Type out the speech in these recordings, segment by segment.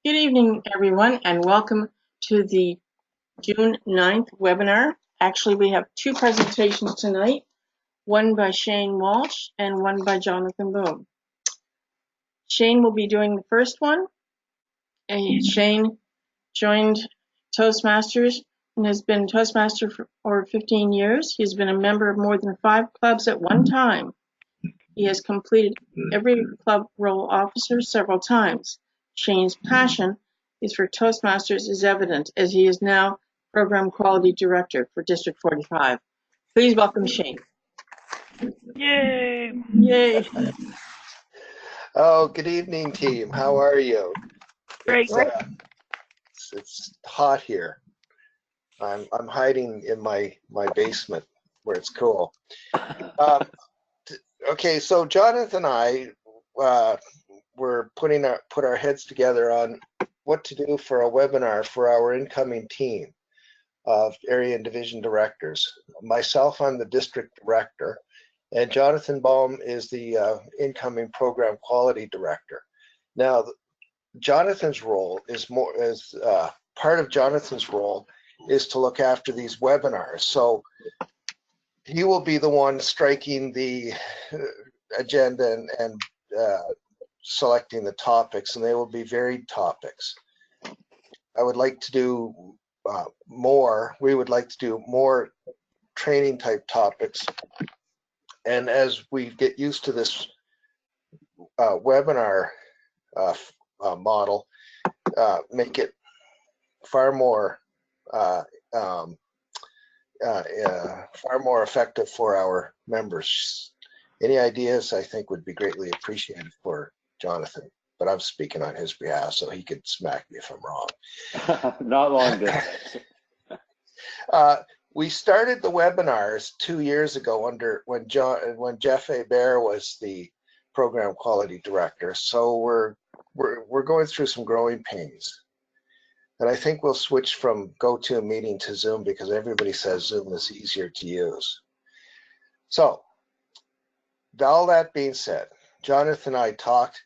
Good evening, everyone, and welcome to the June 9th webinar. Actually, we have two presentations tonight, one by Shane Walsh and one by Jonathan Boom. Shane will be doing the first one. Shane joined Toastmasters and has been Toastmaster for over 15 years. He's been a member of more than 5 clubs at one time. He has completed every club role officer several times. Shane's passion is for Toastmasters is evident as he is now Program Quality Director for District 45. Please welcome Shane. Yay! Yay. Oh, good evening, team. How are you? Great. It's hot here. I'm hiding in my basement where it's cool. Okay, so Jonathan and I were put our heads together on what to do for a webinar for our incoming team of area and division directors. Myself, I'm the district director, and Jonathan Baum is the incoming program quality director. Now, Jonathan's role is part of Jonathan's role is to look after these webinars. So he will be the one striking the agenda and selecting the topics, and they will be varied topics. I would like to do more. We would like to do more training type topics. And as we get used to this webinar model, make it far more effective for our members. Any ideas I think would be greatly appreciated for Jonathan, but I'm speaking on his behalf, so he could smack me if I'm wrong. Not long distance. We started the webinars 2 years ago when Jeff Hebert was the program quality director. So we're going through some growing pains. And I think we'll switch from GoToMeeting to Zoom because everybody says Zoom is easier to use. So, all that being said, Jonathan and I talked,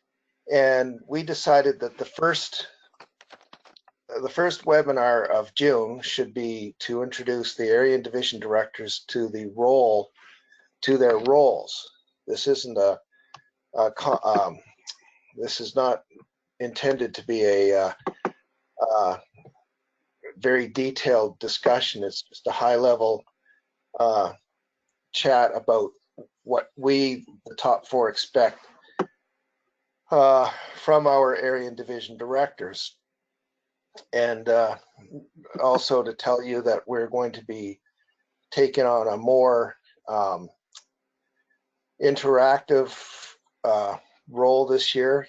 and we decided that the first webinar of June should be to introduce the area and division directors to their roles. This isn't this is not intended to be a very detailed discussion. It's just a high-level chat about what we, the top 4, expect from our area and division directors. And also to tell you that we're going to be taking on a more interactive role this year,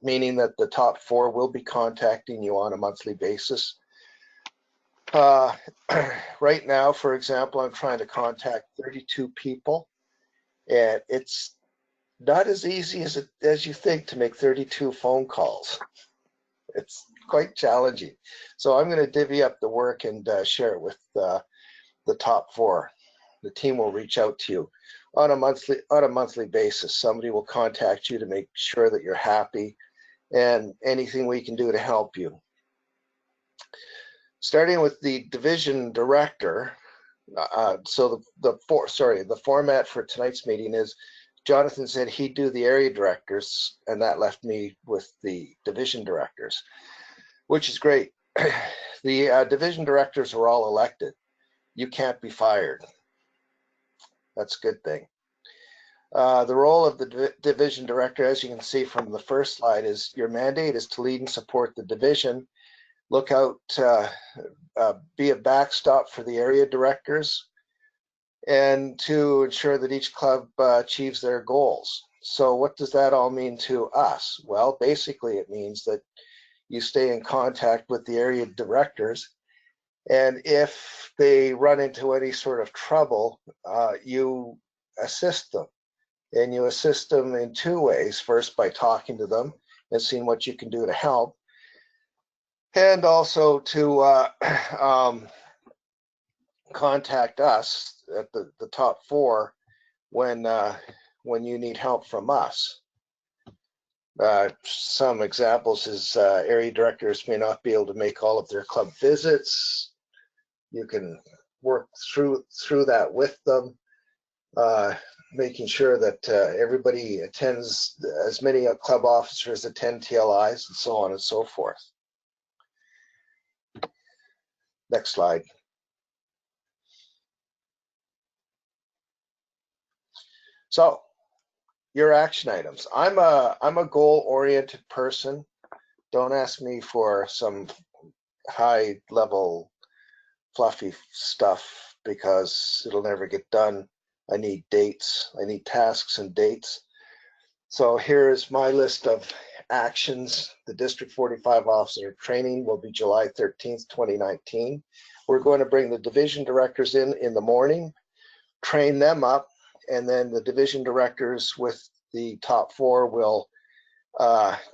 meaning that the top 4 will be contacting you on a monthly basis. Right now, for example, I'm trying to contact 32 people, and it's not as easy as you think to make 32 phone calls. It's quite challenging. So I'm going to divvy up the work and share it with the top 4. The team will reach out to you on a monthly basis. Somebody will contact you to make sure that you're happy and anything we can do to help you. Starting with the division director, so the format for tonight's meeting is Jonathan said he'd do the area directors, and that left me with the division directors, which is great. The division directors are all elected. You can't be fired. That's a good thing. The role of the division director, as you can see from the first slide, is your mandate is to lead and support the division, look out, be a backstop for the area directors, and to ensure that each club achieves their goals. So what does that all mean to us? Well, basically it means that you stay in contact with the area directors, and if they run into any sort of trouble, you assist them. And you assist them in 2 ways. First, by talking to them and seeing what you can do to help, and also to contact us at the top 4 when you need help from us. Some examples is area directors may not be able to make all of their club visits. You can work through that with them, making sure that everybody attends, as many club officers attend TLIs, and so on and so forth. Next slide. So, your action items. I'm a goal-oriented person. Don't ask me for some high-level fluffy stuff because it'll never get done. I need dates. I need tasks and dates. So here's my list of actions. The District 45 officer training will be July 13th, 2019. We're going to bring the division directors in the morning, train them up, and then the division directors with the top 4 will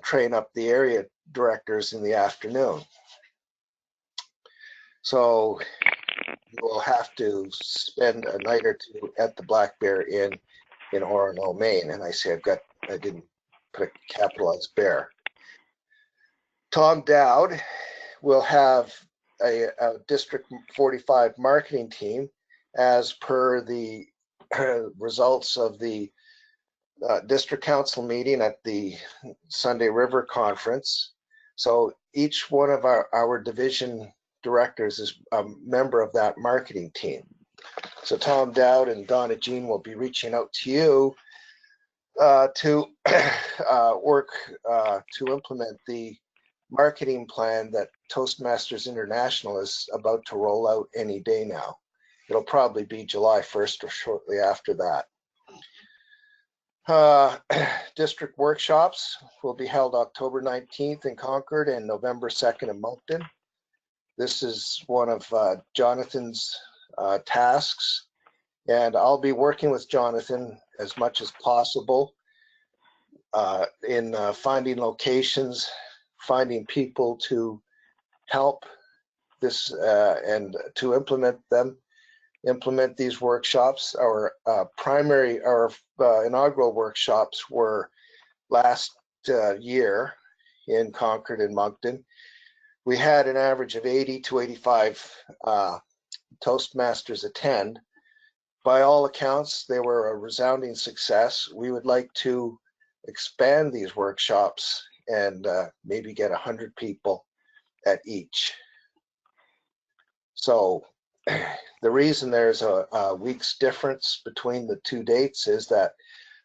train up the area directors in the afternoon. So you will have to spend a night or two at the Black Bear Inn in Orono, Maine. And I say I didn't put a capitalized bear. Tom Dowd will have a District 45 marketing team as per the results of the district council meeting at the Sunday River Conference. So each one of our division directors is a member of that marketing team. So Tom Dowd and Donna Jean will be reaching out to you to work to implement the marketing plan that Toastmasters International is about to roll out any day now. It'll probably be July 1st or shortly after that. District workshops will be held October 19th in Concord and November 2nd in Moncton. This is one of Jonathan's tasks, and I'll be working with Jonathan as much as possible in finding locations, finding people to help this and to implement these workshops. Our inaugural workshops were last year in Concord and Moncton. We had an average of 80 to 85 Toastmasters attend. By all accounts, they were a resounding success. We would like to expand these workshops and maybe get 100 people at each. So the reason there's a week's difference between the two dates is that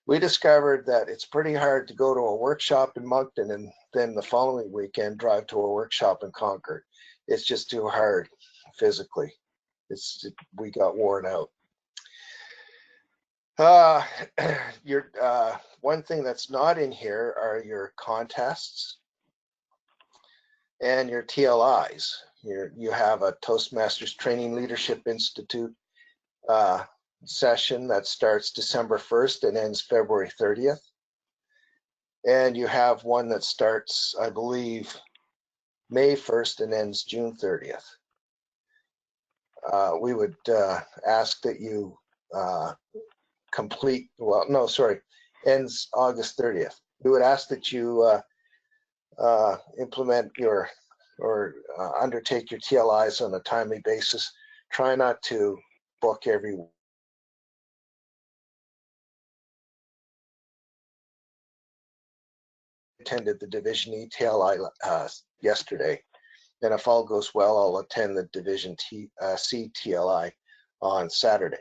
we discovered that it's pretty hard to go to a workshop in Moncton and then the following weekend drive to a workshop in Concord. It's just too hard physically. We got worn out. One thing that's not in here are your contests and your TLIs. You have a Toastmasters Training Leadership Institute session that starts December 1st and ends February 30th. And you have one that starts, I believe, May 1st and ends June 30th. We would ask that you ends August 30th. We would ask that you implement or undertake your TLIs on a timely basis. Try not to book every attended the Division E TLI yesterday, and if all goes well, I'll attend the Division C TLI on Saturday.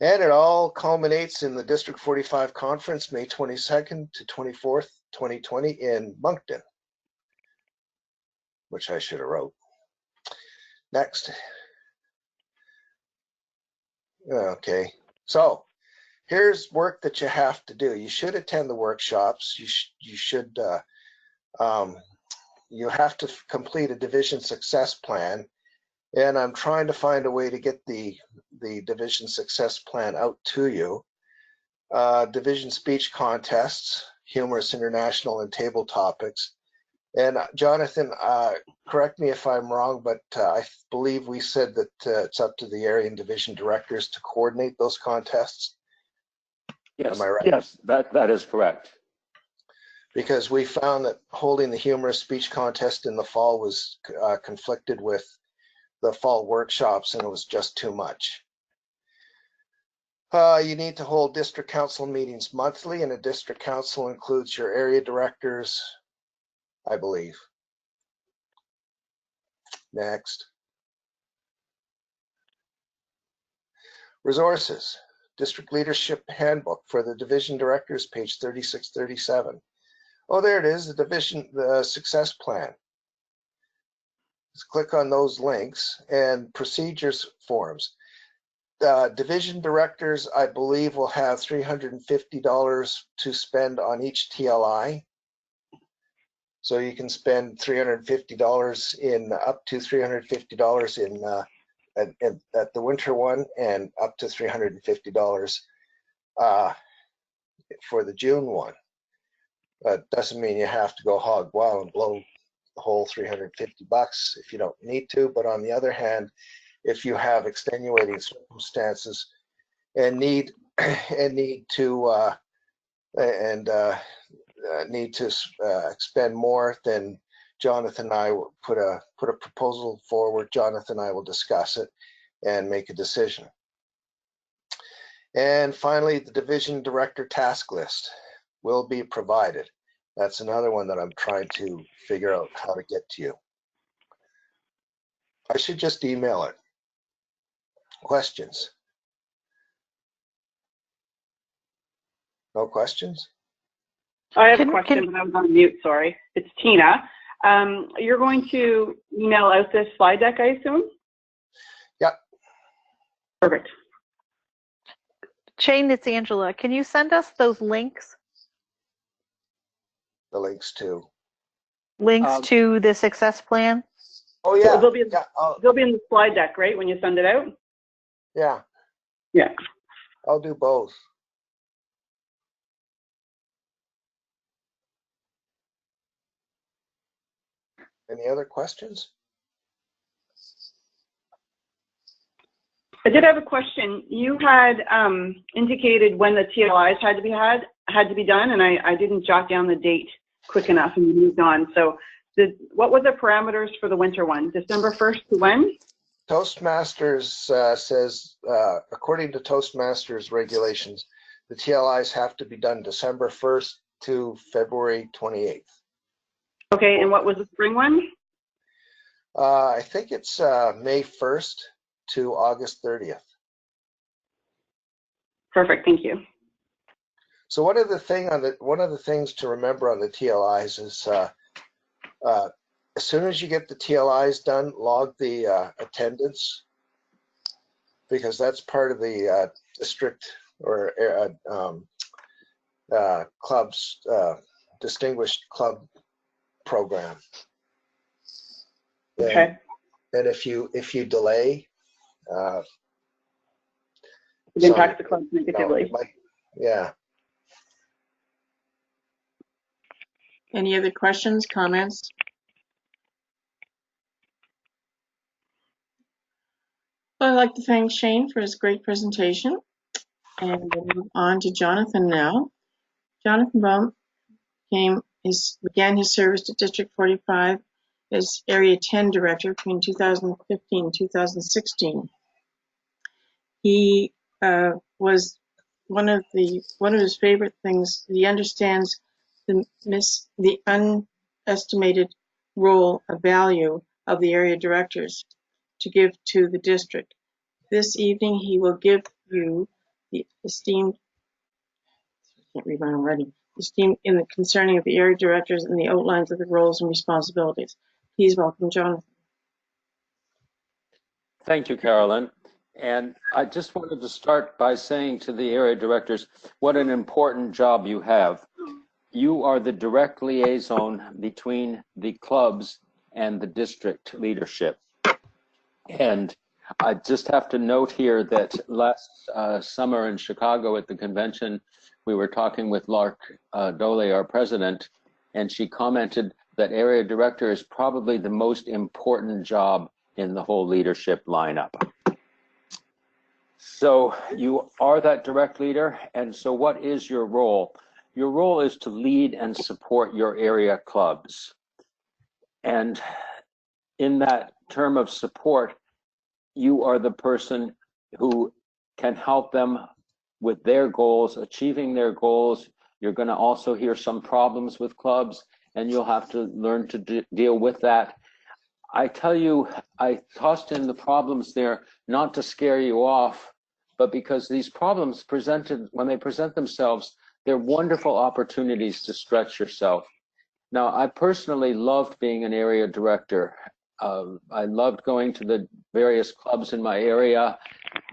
And it all culminates in the District 45 conference, May 22nd to 24th, 2020 in Moncton, which I should have wrote. Next. Okay, so here's work that you have to do. You should attend the workshops. You have to complete a division success plan, and I'm trying to find a way to get the division success plan out to you. Division speech contests, humorous international and table topics. And Jonathan, correct me if I'm wrong, but I believe we said that it's up to the area and division directors to coordinate those contests. Yes, Am I right? yes, that is correct. because we found that holding the humorous speech contest in the fall was conflicted with the fall workshops, and it was just too much. You need to hold district council meetings monthly, and a district council includes your area directors, I believe. Next. Resources. District Leadership Handbook for the Division Directors, page 3637. Oh, there it is, the Success Plan. Just click on those links and procedures forms. Division directors, I believe, will have $350 to spend on each TLI. So you can spend $350 in up to $350 in at the winter one, and up to $350 for the June one. But doesn't mean you have to go hog wild and blow the whole $350 if you don't need to. But on the other hand, if you have extenuating circumstances and need to expend more, then Jonathan and I will put a proposal forward. Jonathan and I will discuss it and make a decision. And finally, the division director task list will be provided. That's another one that I'm trying to figure out how to get to you. I should just email it. Questions? No questions? I have a question, but I was on mute, sorry. It's Tina. You're going to email out this slide deck, I assume? Yep. Perfect. Shane, it's Angela. Can you send us those links? The links to? Links to the success plan? Oh, yeah. So they'll be in the slide deck, right, when you send it out? Yeah. Yeah. I'll do both. Any other questions? I did have a question. You had indicated when the TLIs had to be done, and I didn't jot down the date quick enough, and you moved on. So, what were the parameters for the winter one? December 1st to when? Toastmasters says, according to Toastmasters regulations, the TLIs have to be done December 1st to February 28th. Okay, and what was the spring one? I think it's May 1st to August 30th. Perfect, thank you. So one of the things to remember on the TLIs is as soon as you get the TLIs done, log the attendance, because that's part of the district or club's distinguished club program. Okay. And if you delay, it impacts the club negatively. Yeah. Any other questions, comments? Well, I'd like to thank Shane for his great presentation. And we'll move on to Jonathan now. Jonathan Baum began his service at District 45 as Area 10 Director between 2015 and 2016. He was one of his favorite things. He understands the unestimated role of value of the area directors to give to the district. This evening, he will give you the esteemed, I can't read mine already, esteemed in the concerning of the area directors and the outlines of the roles and responsibilities. Please welcome Jonathan. Thank you, Carolyn. And I just wanted to start by saying to the area directors, what an important job you have. You are the direct liaison between the clubs and the district leadership. And I just have to note here that last summer in Chicago at the convention, we were talking with Lark Dole, our president, and she commented that area director is probably the most important job in the whole leadership lineup. So you are that direct leader, and so what is your role? Your role is to lead and support your area clubs. And in that term of support, you are the person who can help them with their goals, achieving their goals. You're going to also hear some problems with clubs, and you'll have to learn to deal with that. I tell you, I tossed in the problems there not to scare you off, but because these problems presented, when they present themselves, they're wonderful opportunities to stretch yourself. Now, I personally loved being an area director. I loved going to the various clubs in my area,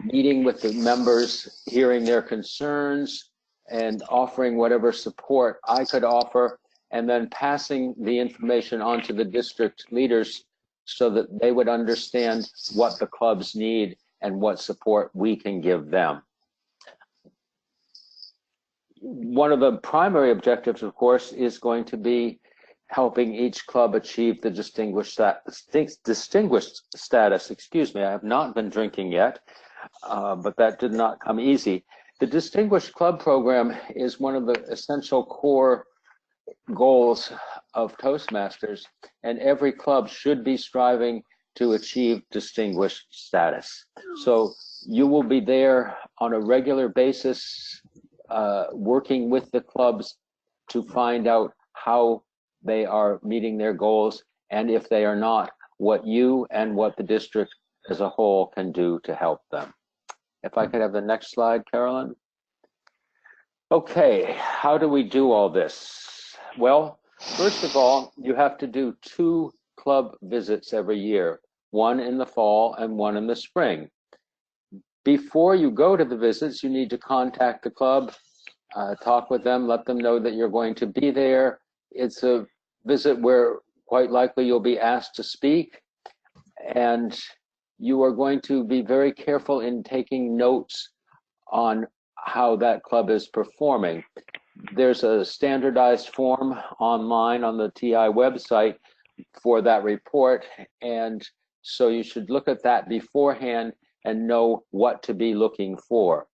meeting with the members, hearing their concerns, and offering whatever support I could offer, and then passing the information on to the district leaders so that they would understand what the clubs need and what support we can give them. One of the primary objectives, of course, is going to be helping each club achieve the distinguished status. Excuse me, I have not been drinking yet, but that did not come easy. The Distinguished Club Program is one of the essential core goals of Toastmasters, and every club should be striving to achieve distinguished status. So you will be there on a regular basis, working with the clubs to find out how they are meeting their goals, and if they are not, what you and what the district as a whole can do to help them. If I could have the next slide, Carolyn. Okay, how do we do all this? Well, first of all, you have to do 2 club visits every year, one in the fall and one in the spring. Before you go to the visits, you need to contact the club, talk with them, let them know that you're going to be there. It's a visit where quite likely you'll be asked to speak, and you are going to be very careful in taking notes on how that club is performing. There's a standardized form online on the TI website for that report, and so you should look at that beforehand and know what to be looking for.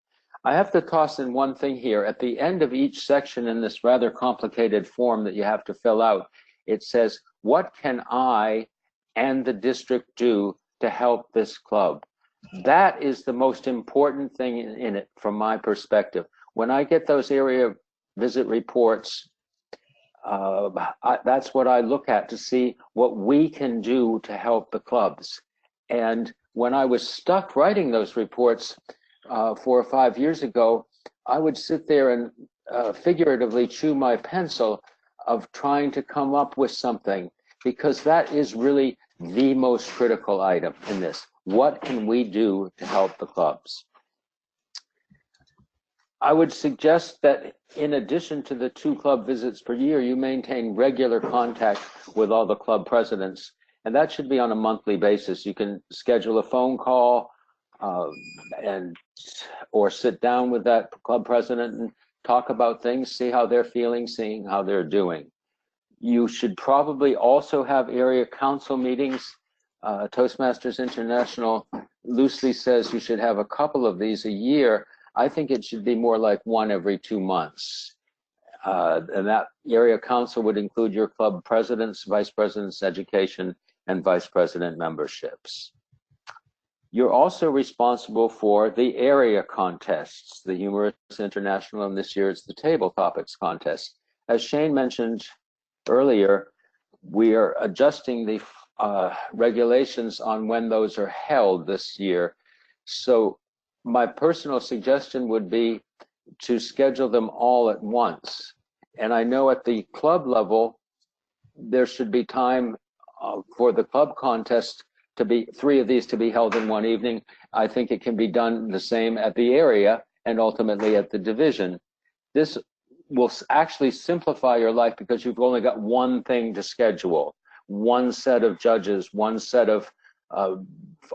I have to toss in one thing here. At the end of each section in this rather complicated form that you have to fill out, it says, what can I and the district do to help this club? That is the most important thing in it from my perspective. When I get those area visit reports, that's what I look at to see what we can do to help the clubs. And when I was stuck writing those reports 4 or 5 years ago, I would sit there and figuratively chew my pencil of trying to come up with something, because that is really the most critical item in this. What can we do to help the clubs? I would suggest that in addition to the 2 club visits per year, you maintain regular contact with all the club presidents, and that should be on a monthly basis. You can schedule a phone call or sit down with that club president and talk about things, see how they're feeling, seeing how they're doing. You should probably also have area council meetings. Toastmasters International loosely says you should have a couple of these a year. I think it should be more like 1 every 2 months. And that area council would include your club presidents, vice presidents, education, and vice president memberships. You're also responsible for the area contests, the Humorous International, and this year it's the Table Topics contest. As Shane mentioned earlier, we are adjusting the regulations on when those are held this year. So my personal suggestion would be to schedule them all at once. And I know at the club level, there should be time for the club contest to be 3 of these to be held in one evening. I think it can be done the same at the area and ultimately at the division. This will actually simplify your life because you've only got one thing to schedule, one set of judges, one set of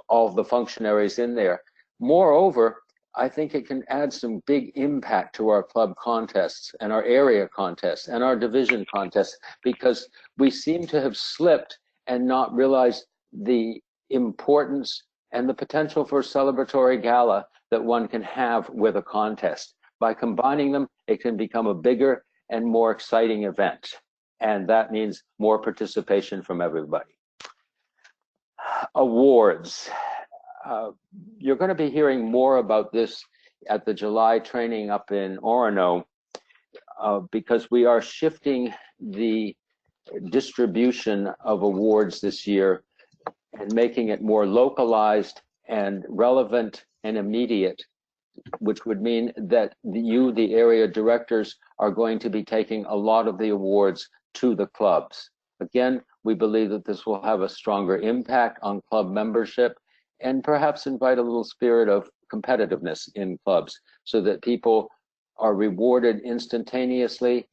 all the functionaries in there. Moreover, I think it can add some big impact to our club contests and our area contests and our division contests, because we seem to have slipped and not realized the importance and the potential for celebratory gala that one can have with a contest. By combining them, it can become a bigger and more exciting event. And that means more participation from everybody. Awards. You're going to be hearing more about this at the July training up in Orono, because we are shifting the distribution of awards this year and making it more localized and relevant and immediate, which would mean that you, the area directors, are going to be taking a lot of the awards to the clubs. Again, we believe that this will have a stronger impact on club membership and perhaps invite a little spirit of competitiveness in clubs so that people are rewarded instantaneously.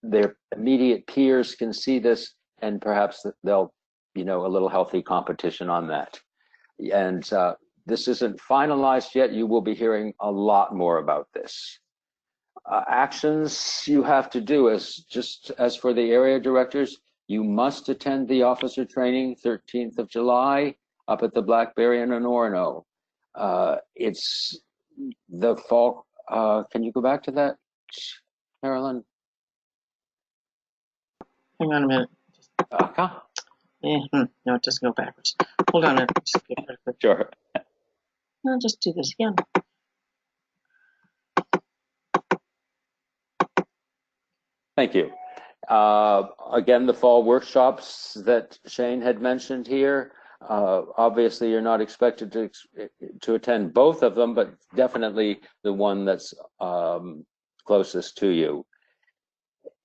Their immediate peers can see this, and perhaps they'll, a little healthy competition on that. And this isn't finalized yet. You will be hearing a lot more about this. Actions you have to do just as for the area directors, you must attend the officer training 13th of July up at the Blackberry Inn in Orono. It's the fall. Can you go back to that, Carolyn? Hang on a minute. Okay. No, it doesn't go backwards. Hold on. Sure. I'll just do this again. Thank you. Again, the fall workshops that Shane had mentioned here. Obviously, you're not expected to attend both of them, but definitely the one that's closest to you.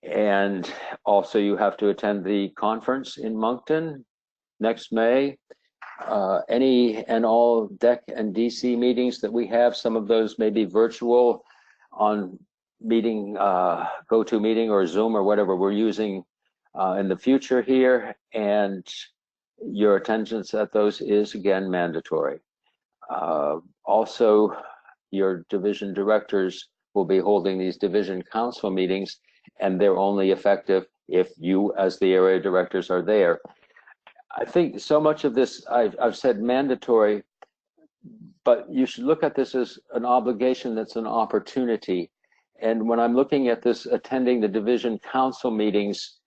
And also, you have to attend the conference in Moncton next May. Any and all DEC and DC meetings that we have, some of those may be virtual on meeting, GoToMeeting or Zoom or whatever we're using in the future here, and your attendance at those is again mandatory. Also, your division directors will be holding these division council meetings, and they're only effective if you as the area directors are there. I think so much of this, I've said mandatory, but you should look at this as an obligation that's an opportunity. And when I'm looking at this, attending the division council meetings,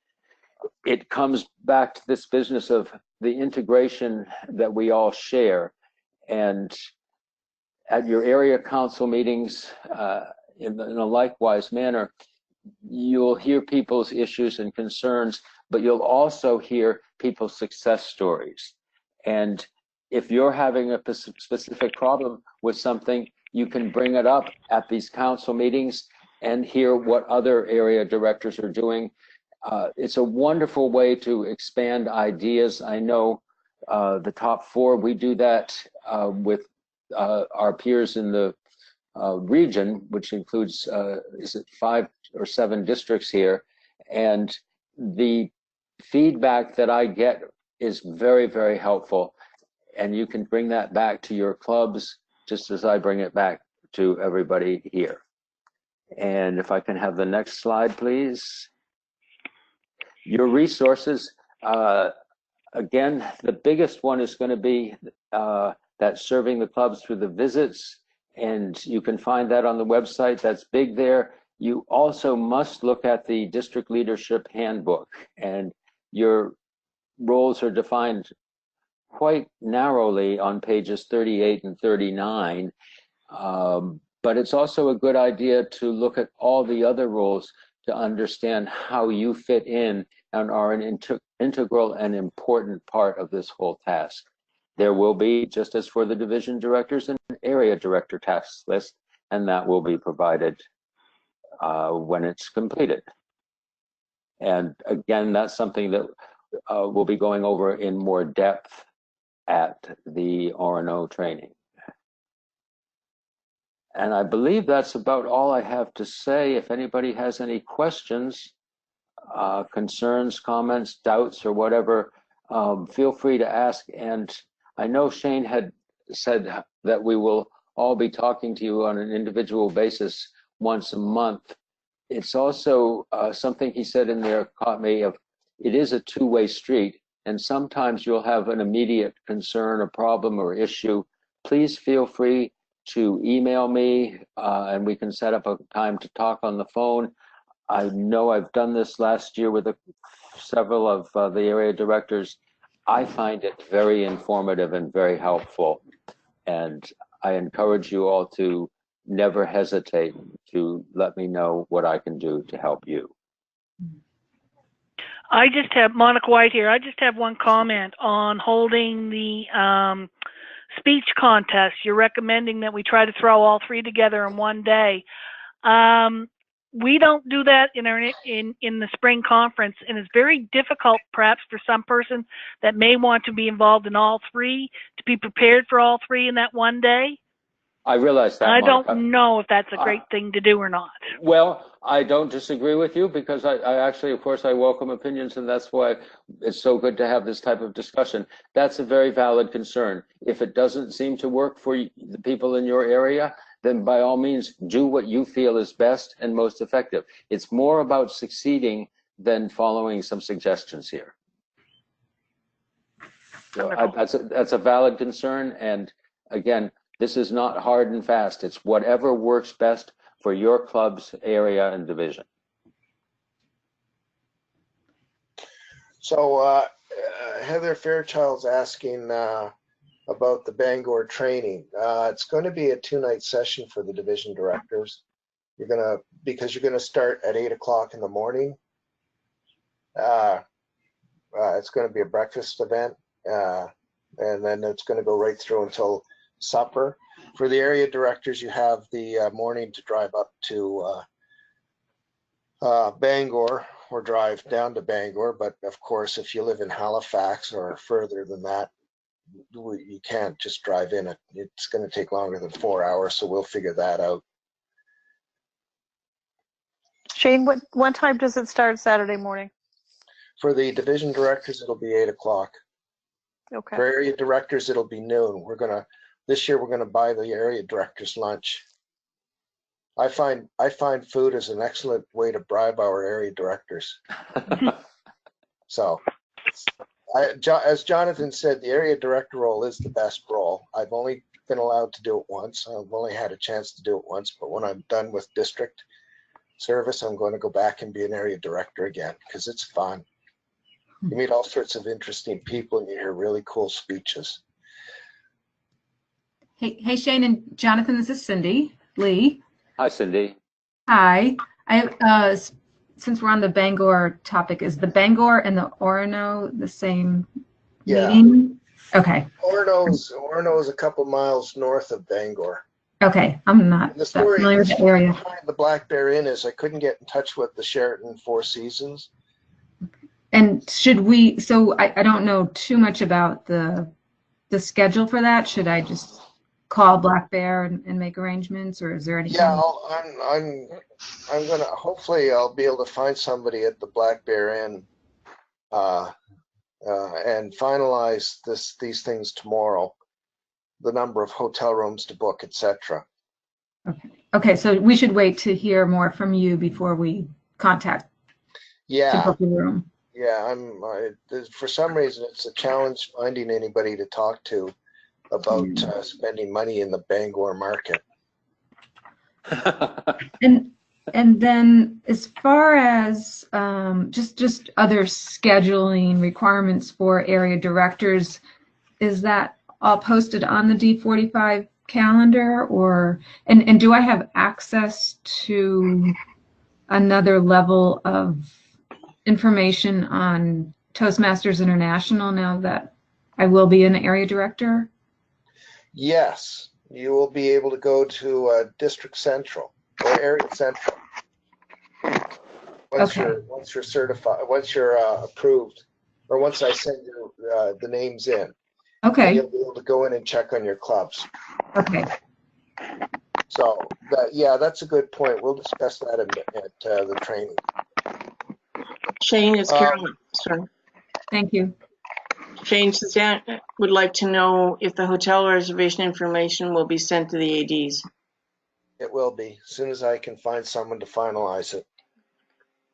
it comes back to this business of the integration that we all share. And at your area council meetings, in a likewise manner, you'll hear people's issues and concerns, but you'll also hear people's success stories. And if you're having a specific problem with something, you can bring it up at these council meetings and hear what other area directors are doing. It's a wonderful way to expand ideas. I know the top four, we do that with our peers in the region, which includes, is it 5 or 7 districts here? And the feedback that I get is very, very helpful. And you can bring that back to your clubs, just as I bring it back to everybody here. And if I can have the next slide, please. Your resources, again, the biggest one is going to be that serving the clubs through the visits. And you can find that on the website. That's big there. You also must look at the district leadership handbook, and your roles are defined quite narrowly on pages 38 and 39. But it's also a good idea to look at all the other roles to understand how you fit in and are an integral and important part of this whole task. There will be, just as for the division directors, an area director task list, and that will be provided when it's completed. And again, that's something that we'll be going over in more depth at the Orono training. And I believe that's about all I have to say. If anybody has any questions, concerns, comments, doubts, or whatever, feel free to ask. And I know Shane had said that we will all be talking to you on an individual basis once a month. It's also something he said in there caught me of, it is a two-way street, and sometimes you'll have an immediate concern, a problem, or issue. Please feel free to email me, and we can set up a time to talk on the phone. I know I've done this last year with several of the area directors. I find it very informative and very helpful. And I encourage you all to never hesitate to let me know what I can do to help you. I just have, Monica White here, I just have one comment on holding the speech contest. You're recommending that we try to throw all three together in one day. We don't do that in the spring conference, and it's very difficult perhaps for some person that may want to be involved in all three to be prepared for all three in that one day. I realize that, I Monica. don't know if that's a great thing to do or not. Well, I don't disagree with you because I actually, of course, I welcome opinions, and that's why it's so good to have this type of discussion. That's a very valid concern. If it doesn't seem to work for the people in your area, then by all means, do what you feel is best and most effective. It's more about succeeding than following some suggestions here. So that's a valid concern, and again, this is not hard and fast. It's whatever works best for your club's area and division. So Heather Fairchild's asking about the Bangor training. It's going to be a 2-night session for the division directors. Because you're gonna start at 8 o'clock in the morning. It's going to be a breakfast event, and then it's going to go right through until supper. For the area directors, you have the morning to drive up to Bangor or drive down to Bangor. But of course, if you live in Halifax or further than that, you can't just drive in. It's going to take longer than 4 hours, so we'll figure that out. Shane, what time does it start Saturday morning? For the division directors, it'll be 8 o'clock. Okay. For area directors, it'll be noon. This year we're gonna buy the area directors lunch. I find food is an excellent way to bribe our area directors. So, as Jonathan said, the area director role is the best role. I've only been allowed to do it once. I've only had a chance to do it once, but when I'm done with district service, I'm going to go back and be an area director again because it's fun. You meet all sorts of interesting people and you hear really cool speeches. Hey, Shane and Jonathan, this is Cindy Lee. Hi, Cindy. Hi. I since we're on the Bangor topic, is the Bangor and the Orono the same meeting? Okay. Orono is a couple miles north of Bangor. Okay, I'm not that familiar with the area. The Black Bear Inn is I couldn't get in touch with the Sheraton Four Seasons. And should we? So I don't know too much about the schedule for that. Should I just call Black Bear and make arrangements, or is there anything? Yeah, I'm gonna. Hopefully, I'll be able to find somebody at the Black Bear Inn and finalize these things tomorrow. The number of hotel rooms to book, etc. Okay. Okay. So we should wait to hear more from you before we contact. Yeah. To book the room. Yeah. For some reason, it's a challenge finding anybody to talk to about spending money in the Bangor market. And then as far as just other scheduling requirements for area directors, is that all posted on the D45 calendar, or and do I have access to another level of information on Toastmasters International now that I will be an area director? Yes, you will be able to go to District Central or Area Central once you're certified, once you're approved, or once I send you the names in. Okay. You'll be able to go in and check on your clubs. Okay. So that's a good point. We'll discuss that at the training. Shane, it's Carolyn. Sorry. Thank you. Shane, Suzanne would like to know if the hotel reservation information will be sent to the ADs. It will be, as soon as I can find someone to finalize it.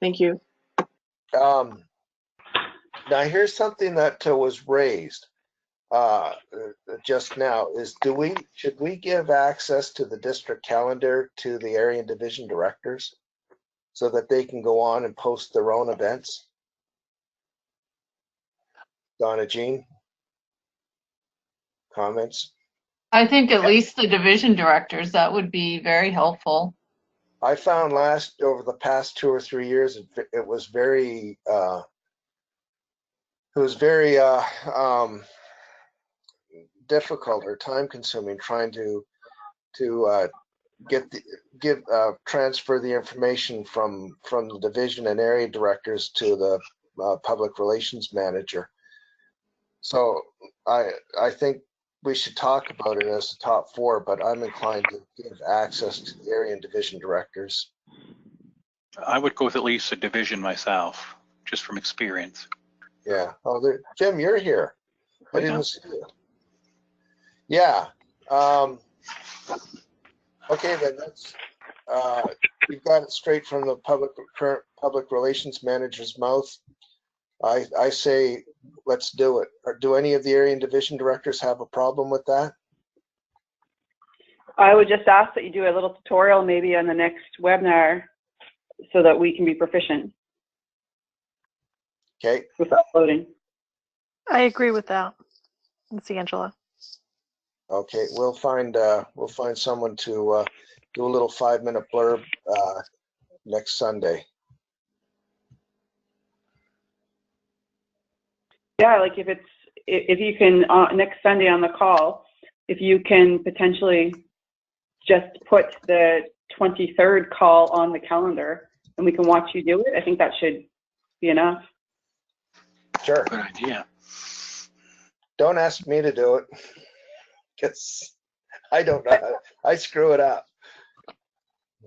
Thank you. Now here's something that was raised just now is should we give access to the district calendar to the area and division directors so that they can go on and post their own events? Donna Jean? Comments? I think at least the division directors, that would be very helpful. I found over the past 2 or 3 years, it was very, difficult or time consuming trying to transfer the information from the division and area directors to the public relations manager. So I think we should talk about it as the top 4, but I'm inclined to give access to the area and division directors. I would go with at least a division myself, just from experience. Yeah. Oh, Jim, you're here. I didn't see you. Yeah. Okay, then that's you've got it straight from the current public relations manager's mouth. I say let's do it. Or do any of the area and division directors have a problem with that? I would just ask that you do a little tutorial maybe on the next webinar so that we can be proficient Okay. with uploading. I agree with that. It's Angela. Okay, we'll find someone to do a little 5-minute blurb next Sunday. Yeah, like if you can next Sunday on the call, if you can potentially just put the 23rd call on the calendar and we can watch you do it, I think that should be enough. Sure. Good idea. Don't ask me to do it, because I don't know. I screw it up.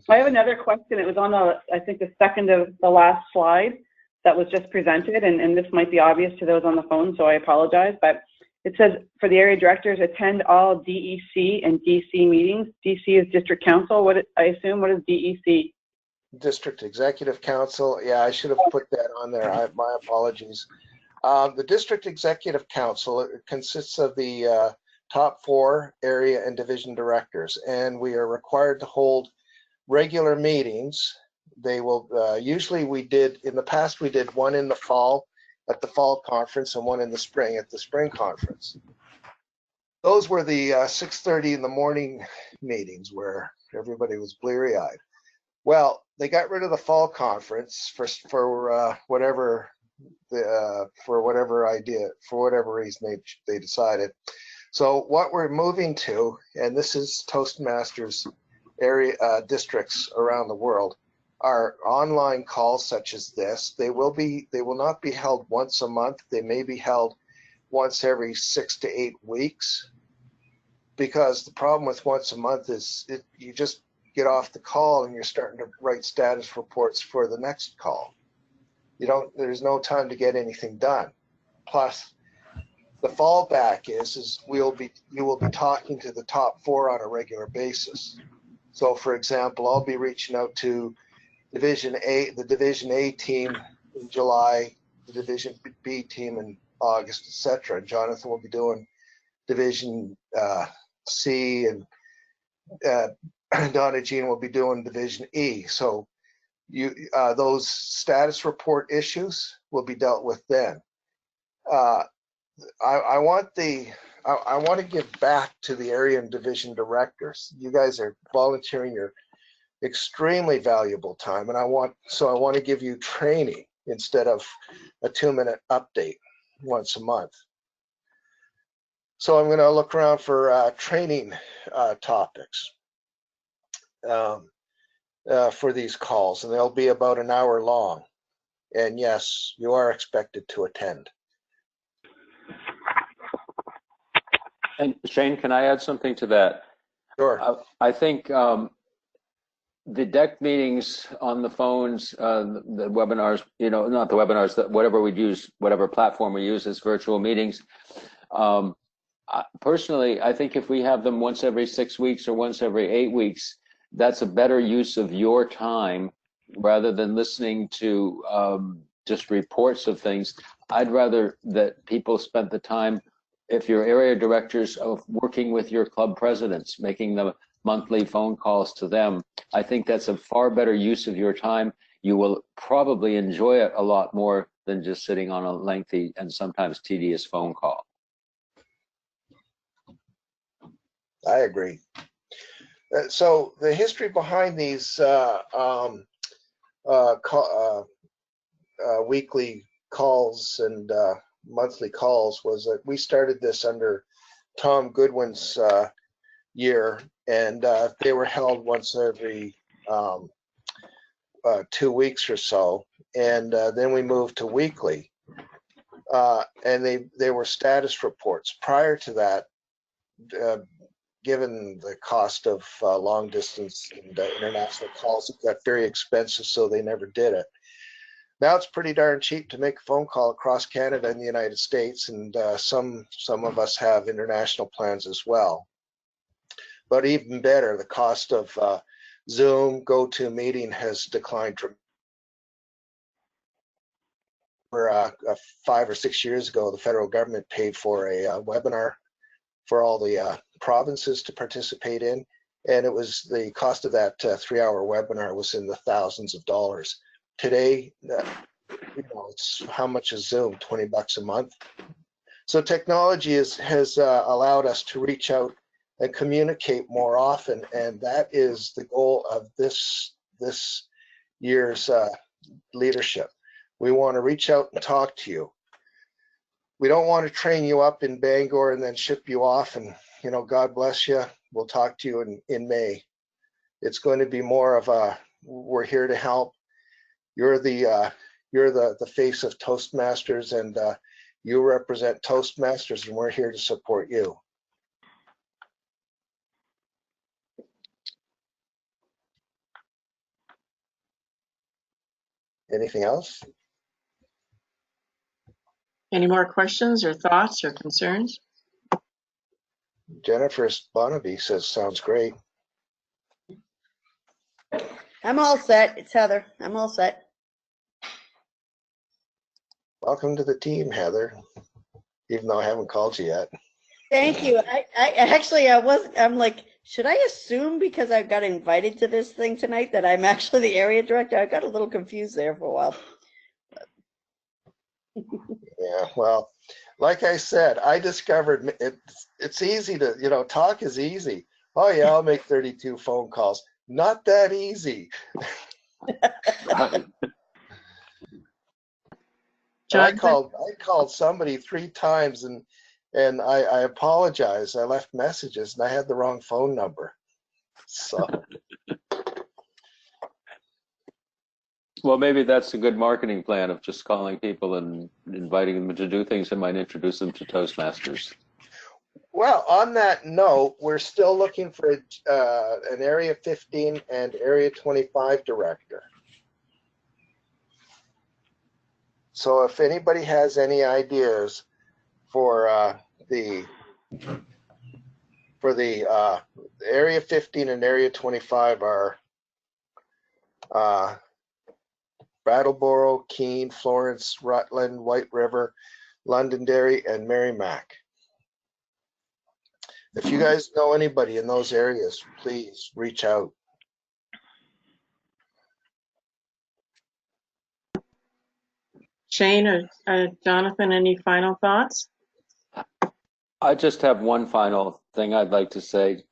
I have another question. It was on I think the second of the last slide that was just presented, and this might be obvious to those on the phone, so I apologize, but it says for the area directors, attend all DEC and DC meetings. DC is district council. I assume, what is DEC? District Executive Council. Yeah, I should have put that on there. My apologies. The District Executive Council consists of the top 4 area and division directors, and we are required to hold regular meetings. They will usually in the past we did one in the fall at the fall conference and one in the spring at the spring conference. Those were the 6:30 in the morning meetings where everybody was bleary-eyed. Well, they got rid of the fall conference for whatever reason they decided. So what we're moving to, and this is Toastmasters area districts around the world, are online calls such as this. They will not be held once a month. They may be held once every 6 to 8 weeks, because the problem with once a month is you just get off the call and you're starting to write status reports for the next call. There's no time to get anything done. Plus, the fallback is you will be talking to the top 4 on a regular basis. So, for example, I'll be reaching out to the Division A team in July, the Division B team in August, etc. And Jonathan will be doing Division C, and Donna Jean will be doing Division E. So those status report issues will be dealt with then. I want to give back to the area and division directors. You guys are volunteering your extremely valuable time, and I want to give you training instead of a 2-minute update once a month. So I'm going to look around for training topics for these calls, and they'll be about an hour long. And yes, you are expected to attend. And Shane, can I add something to that? Sure. I think the deck meetings on the phones, the webinars, not the webinars, whatever we use, whatever platform we use as virtual meetings. Personally, I think if we have them once every 6 weeks or once every 8 weeks, that's a better use of your time rather than listening to just reports of things. I'd rather that people spent the time, if you're area directors, of working with your club presidents, making the monthly phone calls to them. I think that's a far better use of your time. You will probably enjoy it a lot more than just sitting on a lengthy and sometimes tedious phone call. I agree. So the history behind these weekly calls and monthly calls was that we started this under Tom Goodwin's year, and they were held once every 2 weeks or so, and then we moved to weekly, and they were status reports. Prior to that, given the cost of long distance and international calls, it got very expensive, so they never did it. Now it's pretty darn cheap to make a phone call across Canada and the United States, and some of us have international plans as well. But even better, the cost of Zoom, GoToMeeting has declined dramatically. 5 or 6 years ago, the federal government paid for a webinar for all the provinces to participate in, and it was the cost of that 3-hour webinar was in the thousands of dollars. Today, it's how much is Zoom? $20 a month. So technology has allowed us to reach out and communicate more often, and that is the goal of this year's leadership. We want to reach out and talk to you. We don't want to train you up in Bangor and then ship you off and, God bless you. We'll talk to you in May. It's going to be more of a, we're here to help. You're the face of Toastmasters, and you represent Toastmasters, and we're here to support you. Anything else? Any more questions or thoughts or concerns? Jennifer Bonavie says, sounds great. I'm all set. It's Heather. I'm all set. Welcome to the team, Heather, even though I haven't called you yet. Thank you. I'm like, should I assume because I got invited to this thing tonight that I'm actually the area director? I got a little confused there for a while. Yeah, well, like I said, I discovered it's easy to, talk is easy. Oh yeah, I'll make 32 phone calls. Not that easy. I called somebody 3 times and I apologize. I left messages and I had the wrong phone number. So. Well, maybe that's a good marketing plan of just calling people and inviting them to do things that might introduce them to Toastmasters. Well, on that note, we're still looking for an Area 15 and Area 25 director. So if anybody has any ideas for the Area 15 and Area 25 are Brattleboro, Keene, Florence, Rutland, White River, Londonderry, and Merrimack. If you guys know anybody in those areas, please reach out. Shane or Jonathan, any final thoughts? I just have one final thing I'd like to say.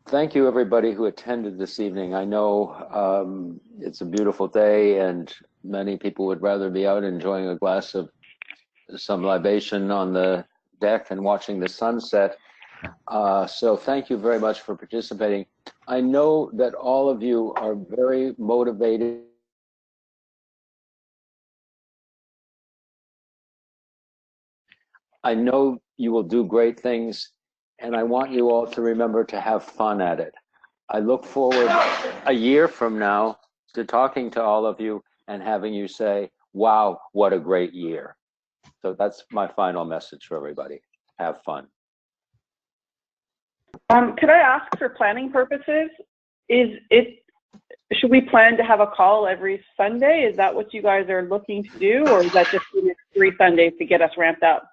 Thank you, everybody who attended this evening. I know it's a beautiful day and many people would rather be out enjoying a glass of some libation on the deck and watching the sunset. So thank you very much for participating. I know that all of you are very motivated. I know you will do great things, and I want you all to remember to have fun at it. I look forward a year from now to talking to all of you and having you say, wow, what a great year. So that's my final message for everybody. Have fun. Could I ask for planning purposes? Should we plan to have a call every Sunday? Is that what you guys are looking to do, or is that just the next 3 Sundays to get us ramped up?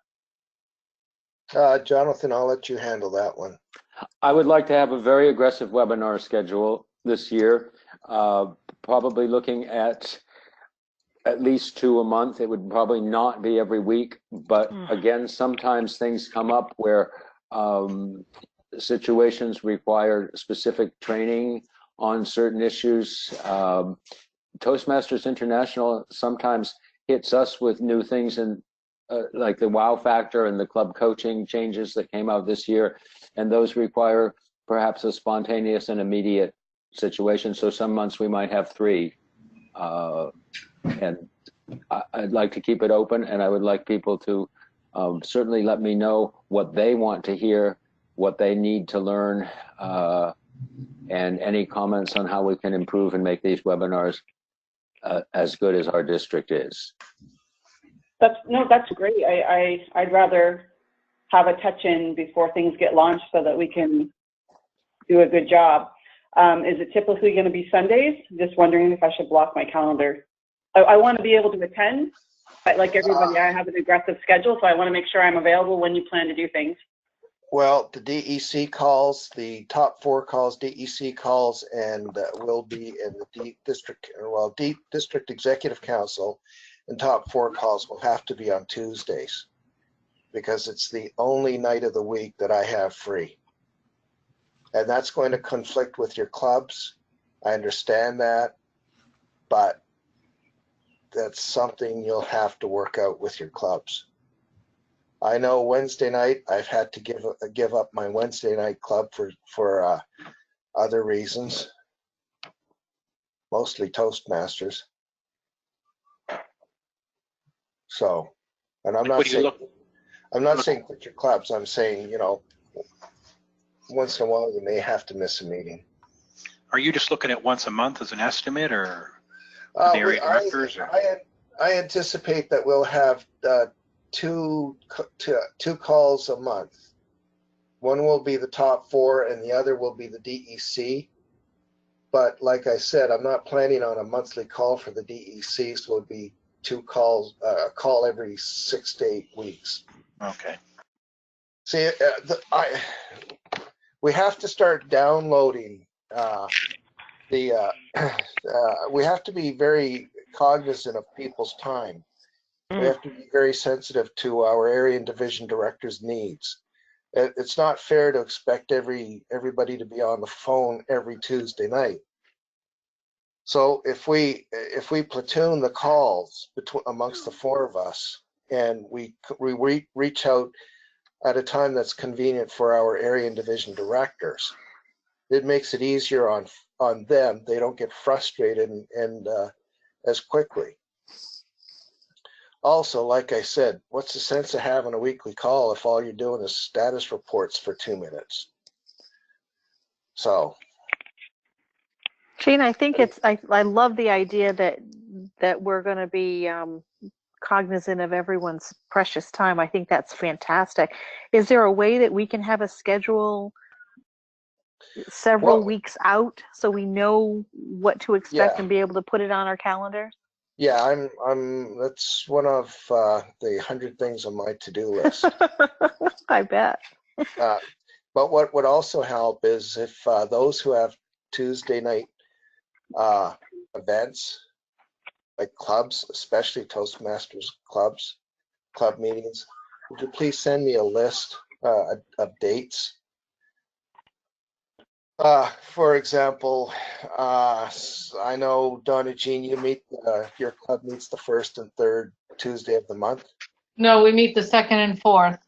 Jonathan, I'll let you handle that one. I would like to have a very aggressive webinar schedule this year. probably looking at least 2 a month. It would probably not be every week, but again, sometimes things come up where situations require specific training on certain issues. Toastmasters International sometimes hits us with new things, and like the wow factor and the club coaching changes that came out this year, and those require perhaps a spontaneous and immediate situation. So some months we might have 3, and I'd like to keep it open, and I would like people to certainly let me know what they want to hear, what they need to learn, and any comments on how we can improve and make these webinars as good as our district is. That's great. I'd rather have a touch-in before things get launched so that we can do a good job. Is it typically going to be Sundays? Just wondering if I should block my calendar. I want to be able to attend, but like everybody, I have an aggressive schedule, so I want to make sure I'm available when you plan to do things. Well, the DEC calls, the top 4 calls, DEC calls, and will be in the District Executive Council, and top 4 calls will have to be on Tuesdays because it's the only night of the week that I have free. And that's going to conflict with your clubs. I understand that, but that's something you'll have to work out with your clubs. I know Wednesday night I've had to give up my Wednesday night club for other reasons, mostly Toastmasters. So, and I'm not saying quit your clubs. I'm saying, you know, once in a while you may have to miss a meeting. Are you just looking at once a month as an estimate, or the area directors? I anticipate that we'll have two calls a month. One will be the top 4 and the other will be the DEC. But like I said, I'm not planning on a monthly call for the DEC, so it would be 2 calls, a call every 6 to 8 weeks. Okay. See, we have to start downloading we have to be very cognizant of people's time. We have to be very sensitive to our area and division directors' needs. It's not fair to expect everybody to be on the phone every Tuesday night. So if we platoon the calls amongst the 4 of us, and we reach out at a time that's convenient for our area and division directors, it makes it easier on them. They don't get frustrated and as quickly. Also, like I said, what's the sense of having a weekly call if all you're doing is status reports for 2 minutes? So, Gene, I think I love the idea that we're going to be cognizant of everyone's precious time. I think that's fantastic. Is there a way that we can have a schedule several weeks out so we know what to expect and be able to put it on our calendar? Yeah, that's one of the 100 things on my to-do list. I bet. But what would also help is if those who have Tuesday night events, like clubs, especially Toastmasters club meetings, would you please send me a list of dates? For example, I know Donna Jean, your club meets the 1st and 3rd Tuesday of the month. No, we meet the 2nd and 4th.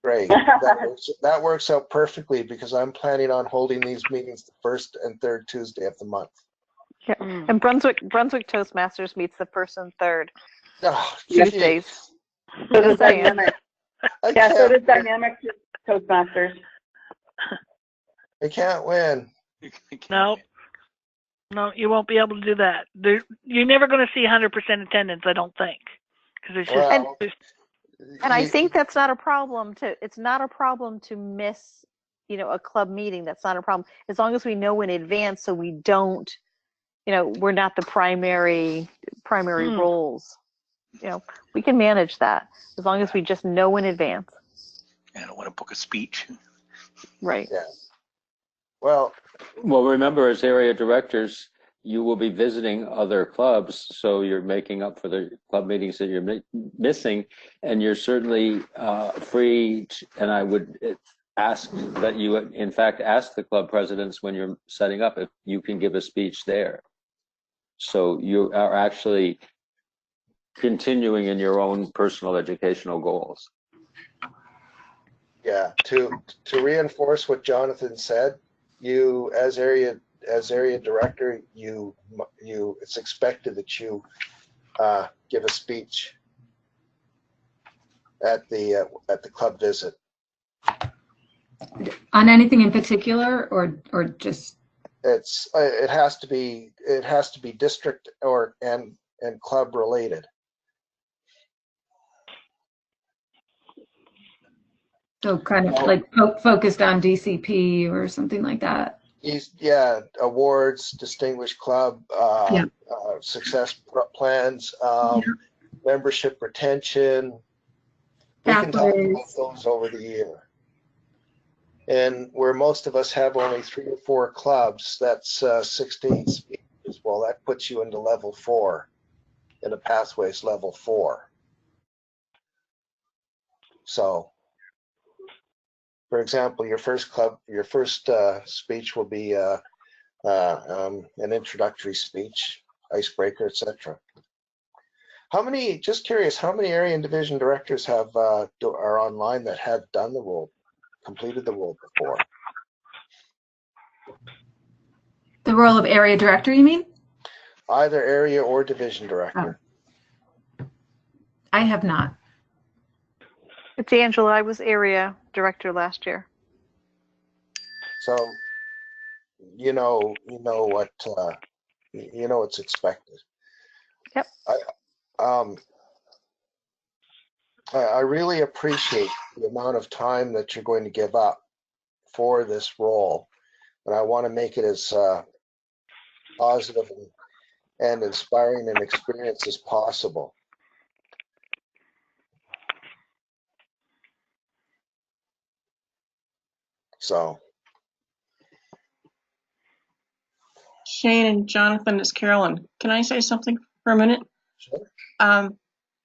Great. That works out perfectly because I'm planning on holding these meetings the 1st and 3rd Tuesday of the month. Yeah. And Brunswick Toastmasters meets the 1st and 3rd Tuesdays. So does Dynamic. Yeah, so does Dynamic Toastmasters. I can't win. No, you won't be able to do that. You're never going to see 100% attendance, I don't think, because it's just. And I think that's not a problem it's not a problem to miss, a club meeting. That's not a problem as long as we know in advance, so we don't, we're not the primary roles. We can manage that as long as we just know in advance. I don't want to book a speech. Right. Yeah. Well, remember, as area directors, you will be visiting other clubs, so you're making up for the club meetings that you're missing, and you're certainly free. And I would ask that you, in fact, ask the club presidents when you're setting up if you can give a speech there. So you are actually continuing in your own personal educational goals. Yeah, to reinforce what Jonathan said, you as area director, it's expected that you give a speech at the club visit. On anything in particular, or just? It has to be district and club related. So kind of like focused on DCP or something like that. Yeah, awards, distinguished club, success plans, membership retention. We can talk about those over the year. And where most of us have only 3 or 4 clubs, that's 16 speakers. Well, that puts you into level 4, in the pathways level 4. So, for example, your first speech will be an introductory speech, icebreaker, etc. Just curious, how many area and division directors are online that have done the role, completed the role before? The role of area director, you mean? Either area or division director. Oh. I have not. It's Angela. I was area director last year. So, you know what's expected. Yep. I really appreciate the amount of time that you're going to give up for this role, and I want to make it as positive and inspiring an experience as possible. So, Shane and Jonathan, it's Carolyn. Can I say something for a minute? Sure.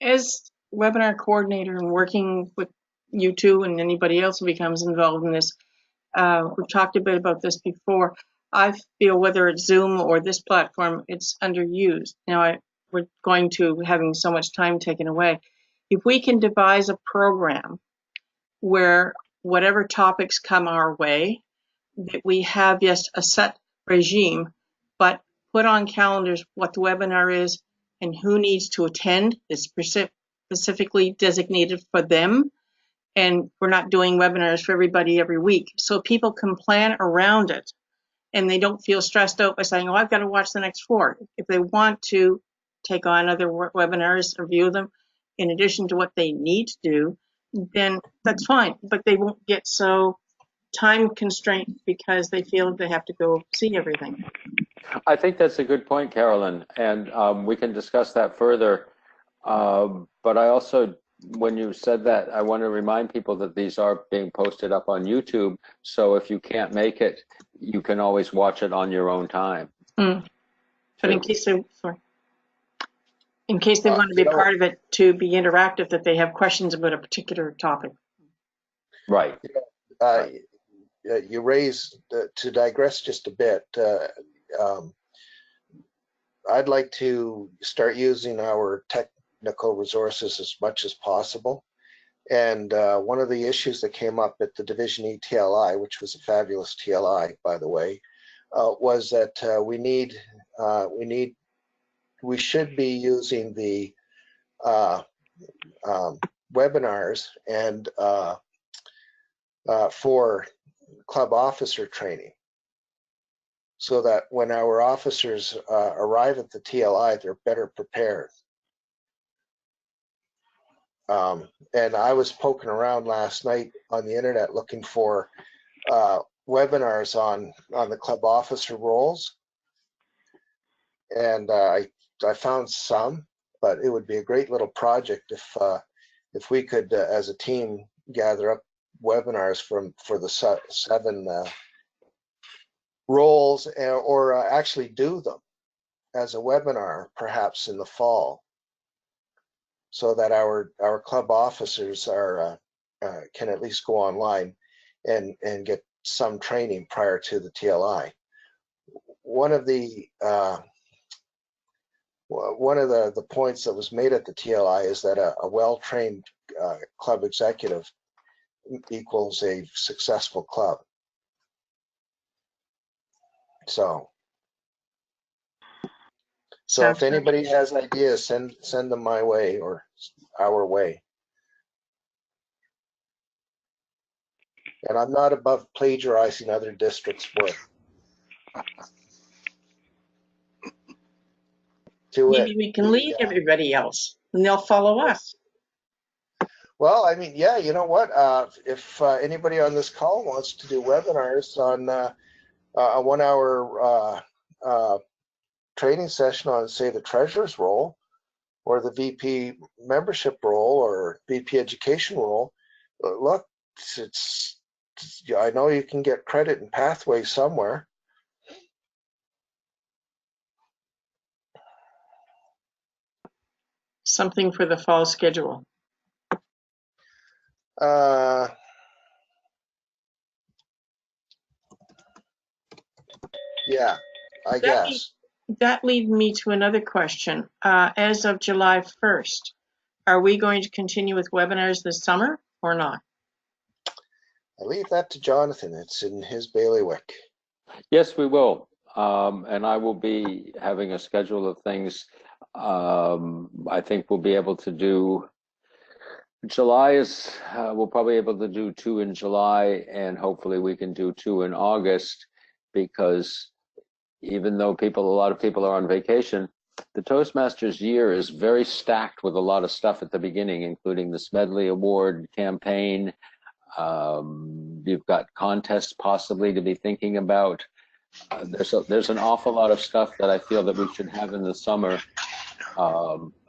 As webinar coordinator and working with you two and anybody else who becomes involved in this, we've talked a bit about this before. I feel whether it's Zoom or this platform, it's underused. Now, we're going to having so much time taken away. If we can devise a program where whatever topics come our way, that we have, yes, a set regime, but put on calendars what the webinar is and who needs to attend. It's specifically designated for them. And we're not doing webinars for everybody every week. So people can plan around it and they don't feel stressed out by saying, oh, I've got to watch the next 4. If they want to take on other webinars or view them in addition to what they need to do, then that's fine. But they won't get so time constraint because they feel they have to go see everything. I think that's a good point, Carolyn, and we can discuss that further. But I also, when you said that, I want to remind people that these are being posted up on YouTube. So if you can't make it, you can always watch it on your own time. But in case they want to be part of it, to be interactive, that they have questions about a particular topic. Right. You raised, to digress just a bit, I'd like to start using our technical resources as much as possible. And one of the issues that came up at the Division E TLI, which was a fabulous TLI, by the way, was that we should be using the webinars and for club officer training, so that when our officers arrive at the TLI, they're better prepared. And I was poking around last night on the internet looking for webinars on the club officer roles, and I found some, but it would be a great little project if we could, as a team, gather up webinars for the 7 roles, or actually do them. as a webinar, perhaps in the fall, so that our club officers are can at least go online and get some training prior to the TLI. One of the points that was made at the TLI is that a well-trained club executive equals a successful club. So if anybody has ideas, send them my way or our way. And I'm not above plagiarizing other districts' work. Maybe we can lead everybody else, and they'll follow us. Well, I mean, yeah, you know what? If anybody on this call wants to do webinars on a 1 hour training session on, say, the treasurer's role or the VP membership role or VP education role, look, I know you can get credit and pathway somewhere. Something for the fall schedule. Yeah, I guess. That leads me to another question. As of July 1st, are we going to continue with webinars this summer or not? I leave that to Jonathan. It's in his bailiwick. Yes, we will. And I will be having a schedule of things. I think we'll be able to do July is, we'll probably be able to do 2 in July, and hopefully we can do 2 in August, because even though a lot of people are on vacation, the Toastmasters year is very stacked with a lot of stuff at the beginning, including the Smedley Award campaign. You've got contests possibly to be thinking about. There's an awful lot of stuff that I feel that we should have in the summer.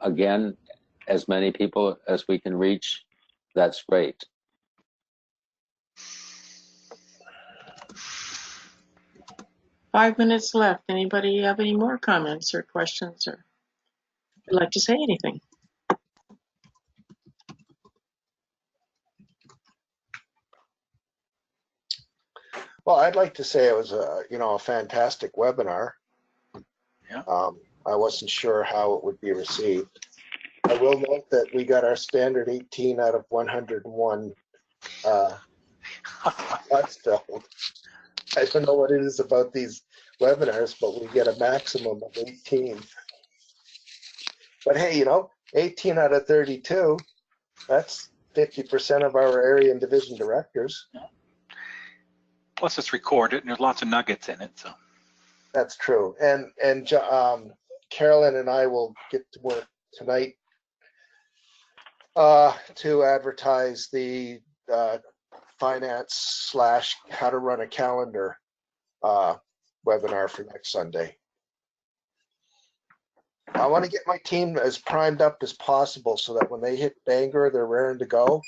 Again, as many people as we can reach, that's great. Five minutes left. Anybody have any more comments or questions, or would like to say anything? Well, I'd like to say it was a fantastic webinar. Yeah. I wasn't sure how it would be received. I will note that we got our standard 18 out of 101 filled. I don't know what it is about these webinars, but we get a maximum of 18. But hey, 18 out of 32, that's 50% of our area and division directors. Plus it's recorded and there's lots of nuggets in it. So that's true. And Carolyn and I will get to work tonight to advertise the finance / how to run a calendar webinar for next Sunday. I want to get my team as primed up as possible so that when they hit Bangor, they're raring to go.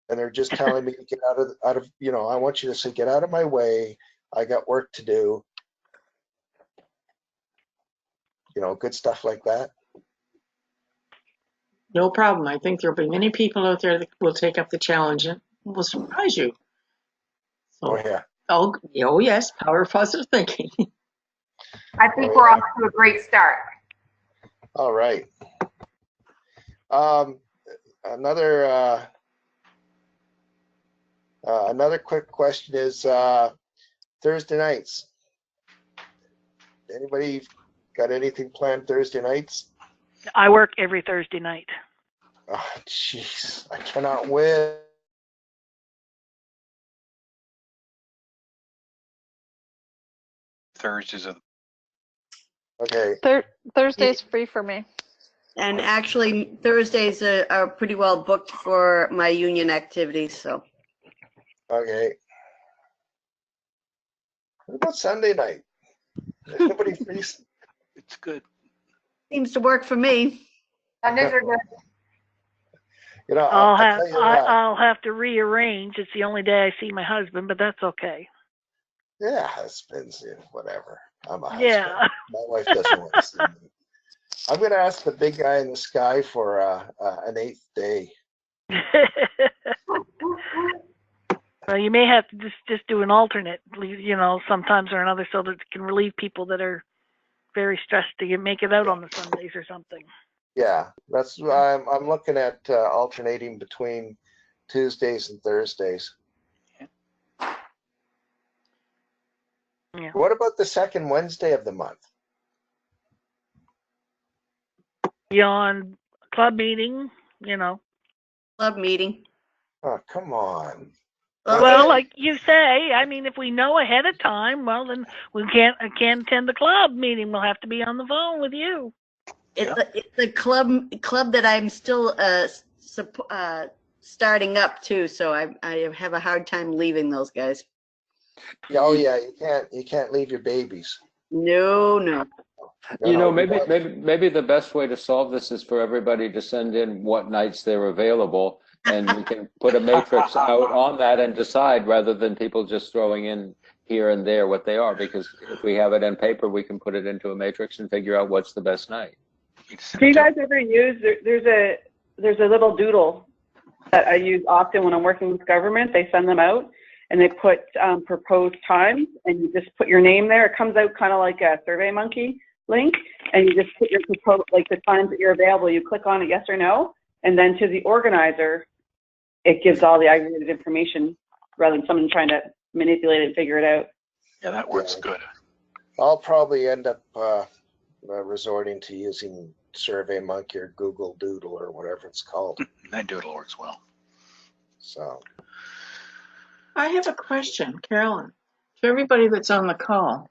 And they're just telling me to get out of, I want you to say, get out of my way. I got work to do. Good stuff like that. No problem. I think there'll be many people out there that will take up the challenge and will surprise you. So, oh, yeah. Oh, yes. Power of positive thinking. I think we're off to a great start. All right. Another quick question is Thursday nights. Anybody got anything planned Thursday nights? I work every Thursday night. Oh, jeez, I cannot win. Thursdays are okay. Thursday's free for me. And actually, Thursdays are pretty well booked for my union activities. So. Okay. What about Sunday night? Anybody free? It's good. Seems to work for me. Sundays are good. I'll have to rearrange. It's the only day I see my husband, but that's okay. Yeah, it's been whatever. I'm a husband. Yeah. My wife doesn't want to see me. I'm going to ask the big guy in the sky for an 8th day. Well, you may have to just do an alternate, sometimes or another, so that it can relieve people that are very stressed to make it out on the Sundays or something. Yeah, that's I'm looking at alternating between Tuesdays and Thursdays. Yeah. What about the second Wednesday of the month? Beyond club meeting, Club meeting. Oh, come on. Well, like you say, I mean, if we know ahead of time, well, then I can't attend the club meeting. We'll have to be on the phone with you. It's a club that I'm still starting up too, so I have a hard time leaving those guys. Oh yeah, you can't leave your babies. No. Maybe the best way to solve this is for everybody to send in what nights they're available, and we can put a matrix out on that and decide, rather than people just throwing in here and there what they are. Because if we have it in paper, we can put it into a matrix and figure out what's the best night. Do you guys ever use, there's a little doodle that I use often when I'm working with government. They send them out and they put proposed times, and you just put your name there. It comes out kind of like a SurveyMonkey link, and you just put your like the times that you're available. You click on it, yes or no, and then to the organizer, it gives all the aggregated information rather than someone trying to manipulate it and figure it out. Yeah, that works good. I'll probably end up resorting to using SurveyMonkey or Google Doodle or whatever it's called. That Doodle works well. So I have a question, Carolyn, to everybody that's on the call,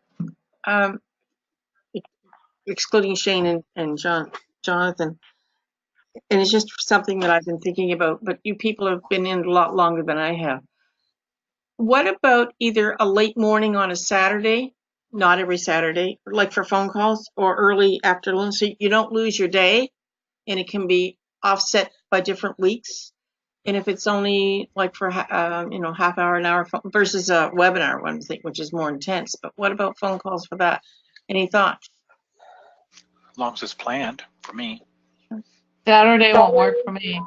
excluding Shane and Jonathan. And it's just something that I've been thinking about, but you people have been in a lot longer than I have. What about either a late morning on a Saturday, not every Saturday, like for phone calls, or early afternoon, so you don't lose your day and it can be offset by different weeks? And if it's only like for half hour, an hour versus a webinar one, which is more intense. But what about phone calls for that? Any thoughts? As long as it's planned for me. Saturday won't work for me.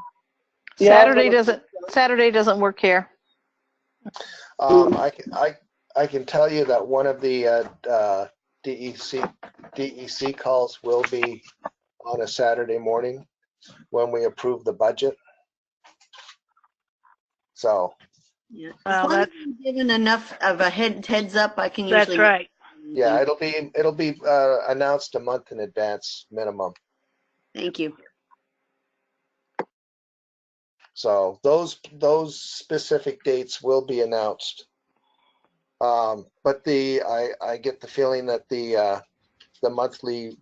Saturday doesn't work here. I can tell you that one of the DEC calls will be on a Saturday morning when we approve the budget. So Yeah. Well, as long as I'm given enough of a heads up, I can usually. That's right. yeah, it'll be announced a month in advance minimum. Thank you. So those specific dates will be announced. But I get the feeling that the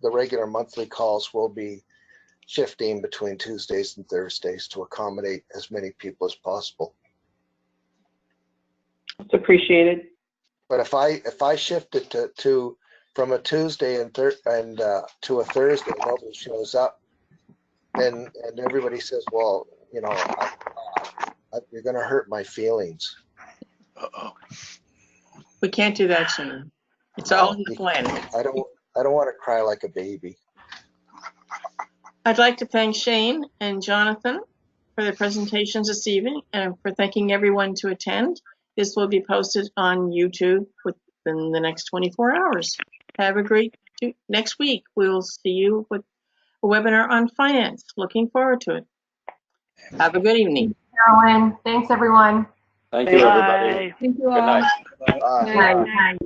regular monthly calls will be shifting between Tuesdays and Thursdays to accommodate as many people as possible. It's appreciated. But if I shift it to from a Tuesday and to a Thursday, nobody shows up, and everybody says, well, you're going to hurt my feelings. Uh-oh. We can't do that, Shane. It's all in the plan. I don't want to cry like a baby. I'd like to thank Shane and Jonathan for their presentations this evening, and for thanking everyone to attend. This will be posted on YouTube within the next 24 hours. Have a great next week. We will see you with a webinar on finance. Looking forward to it. Have a good evening. Carolyn, thanks everyone. Thank you, everybody. Bye. Thank you Good all. night. Bye. Good night.